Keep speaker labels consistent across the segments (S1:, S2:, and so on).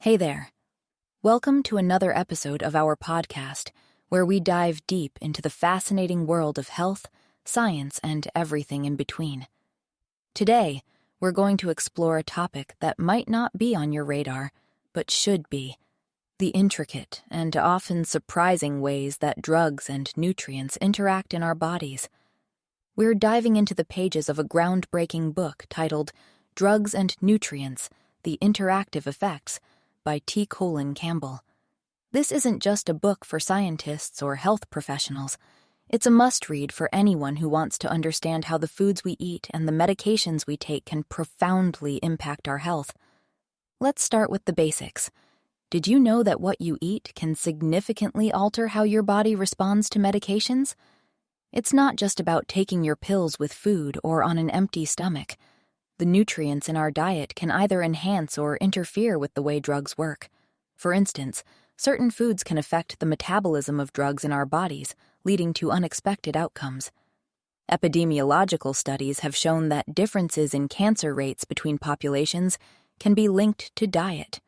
S1: Hey there. Welcome to another episode of our podcast, where we dive deep into the fascinating world of health, science, and everything in between. Today, we're going to explore a topic that might not be on your radar, but should be: the intricate and often surprising ways that drugs and nutrients interact in our bodies. We're diving into the pages of a groundbreaking book titled Drugs and Nutrients: The Interactive Effects by Colin Campbell. This isn't just a book for scientists or health professionals. It's a must-read for anyone who wants to understand how the foods we eat and the medications we take can profoundly impact our health. Let's start with the basics. Did you know that what you eat can significantly alter how your body responds to medications? It's not just about taking your pills with food or on an empty stomach. The nutrients in our diet can either enhance or interfere with the way drugs work. For instance, certain foods can affect the metabolism of drugs in our bodies, leading to unexpected outcomes. Epidemiological studies have shown that differences in cancer rates between populations can be linked to diet.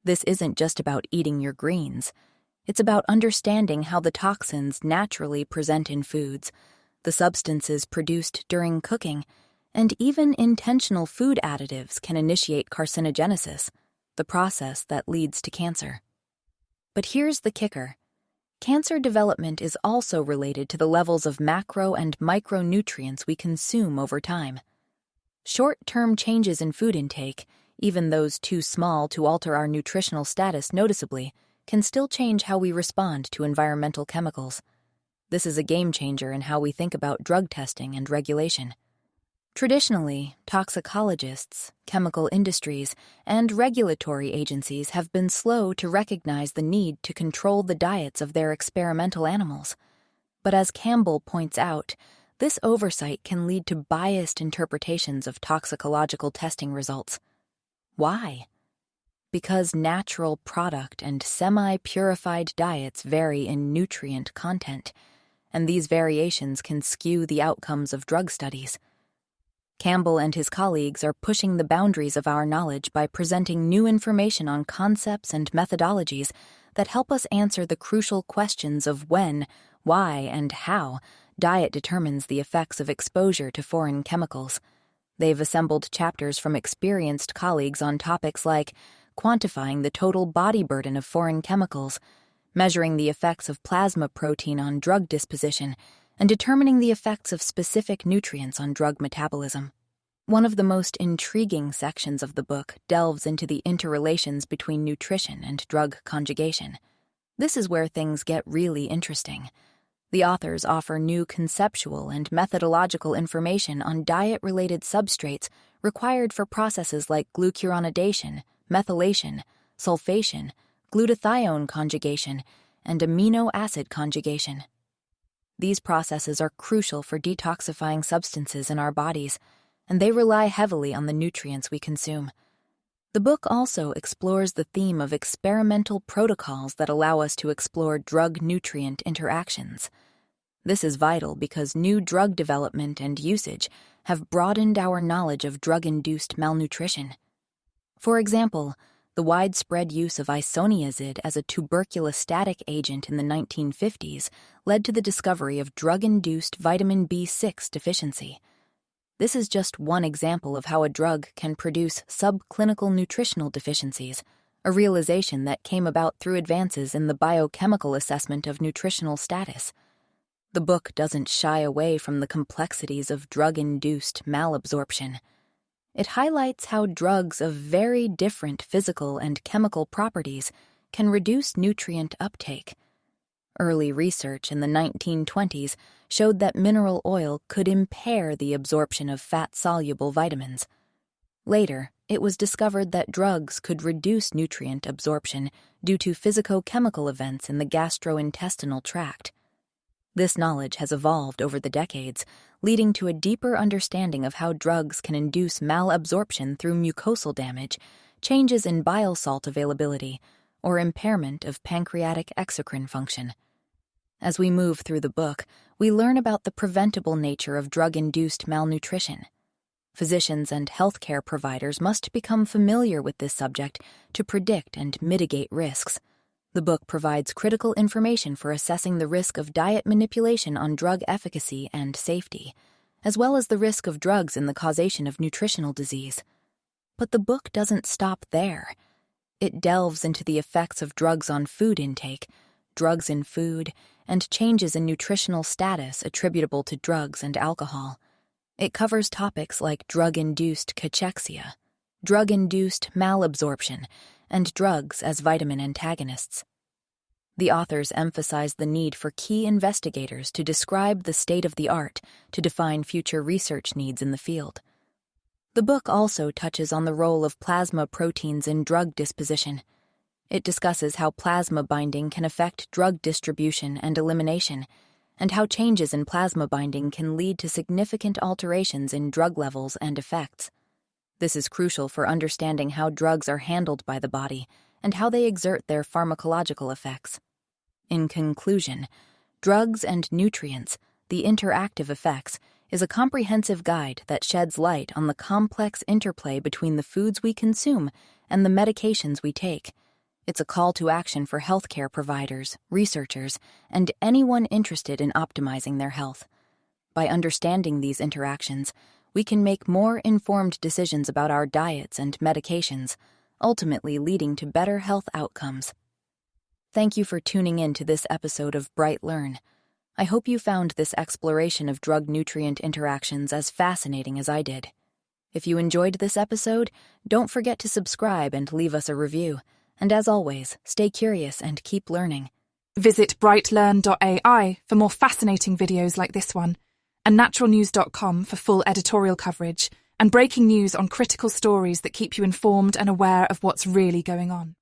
S1: This isn't just about eating your greens. It's about understanding how the toxins naturally present in foods, the substances produced during cooking, and even intentional food additives can initiate carcinogenesis, the process that leads to cancer. But here's the kicker. Cancer development is also related to the levels of macro and micronutrients we consume over time. Short-term changes in food intake, even those too small to alter our nutritional status noticeably, can still change how we respond to environmental chemicals. This is a game-changer in how we think about drug testing and regulation. Traditionally, toxicologists, chemical industries, and regulatory agencies have been slow to recognize the need to control the diets of their experimental animals. But as Campbell points out, this oversight can lead to biased interpretations of toxicological testing results. Why? Because natural product and semi-purified diets vary in nutrient content, and these variations can skew the outcomes of drug studies. Campbell and his colleagues are pushing the boundaries of our knowledge by presenting new information on concepts and methodologies that help us answer the crucial questions of when, why, and how diet determines the effects of exposure to foreign chemicals. They've assembled chapters from experienced colleagues on topics like quantifying the total body burden of foreign chemicals, measuring the effects of plasma protein on drug disposition, and determining the effects of specific nutrients on drug metabolism. One of the most intriguing sections of the book delves into the interrelations between nutrition and drug conjugation. This is where things get really interesting. The authors offer new conceptual and methodological information on diet-related substrates required for processes like glucuronidation, methylation, sulfation, glutathione conjugation, and amino acid conjugation. These processes are crucial for detoxifying substances in our bodies, and they rely heavily on the nutrients we consume. The book also explores the theme of experimental protocols that allow us to explore drug-nutrient interactions. This is vital because new drug development and usage have broadened our knowledge of drug-induced malnutrition. For example, the widespread use of isoniazid as a tuberculostatic agent in the 1950s led to the discovery of drug-induced vitamin B6 deficiency. This is just one example of how a drug can produce subclinical nutritional deficiencies, a realization that came about through advances in the biochemical assessment of nutritional status. The book doesn't shy away from the complexities of drug-induced malabsorption. It highlights how drugs of very different physical and chemical properties can reduce nutrient uptake. Early research in the 1920s showed that mineral oil could impair the absorption of fat-soluble vitamins. Later, it was discovered that drugs could reduce nutrient absorption due to physicochemical events in the gastrointestinal tract. This knowledge has evolved over the decades, leading to a deeper understanding of how drugs can induce malabsorption through mucosal damage, changes in bile salt availability, or impairment of pancreatic exocrine function. As we move through the book, we learn about the preventable nature of drug-induced malnutrition. Physicians and healthcare providers must become familiar with this subject to predict and mitigate risks. The book provides critical information for assessing the risk of diet manipulation on drug efficacy and safety, as well as the risk of drugs in the causation of nutritional disease. But the book doesn't stop there. It delves into the effects of drugs on food intake, drugs in food, and changes in nutritional status attributable to drugs and alcohol. It covers topics like drug-induced cachexia, drug-induced malabsorption, and drugs as vitamin antagonists. The authors emphasize the need for key investigators to describe the state of the art to define future research needs in the field. The book also touches on the role of plasma proteins in drug disposition. It discusses how plasma binding can affect drug distribution and elimination, and how changes in plasma binding can lead to significant alterations in drug levels and effects. This is crucial for understanding how drugs are handled by the body and how they exert their pharmacological effects. In conclusion, Drugs and Nutrients, The Interactive Effects, is a comprehensive guide that sheds light on the complex interplay between the foods we consume and the medications we take. It's a call to action for healthcare providers, researchers, and anyone interested in optimizing their health. By understanding these interactions, we can make more informed decisions about our diets and medications, ultimately leading to better health outcomes. Thank you for tuning in to this episode of BrightLearn. I hope you found this exploration of drug-nutrient interactions as fascinating as I did. If you enjoyed this episode, don't forget to subscribe and leave us a review. And as always, stay curious and keep learning.
S2: Visit brightlearn.ai for more fascinating videos like this one, and naturalnews.com for full editorial coverage and breaking news on critical stories that keep you informed and aware of what's really going on.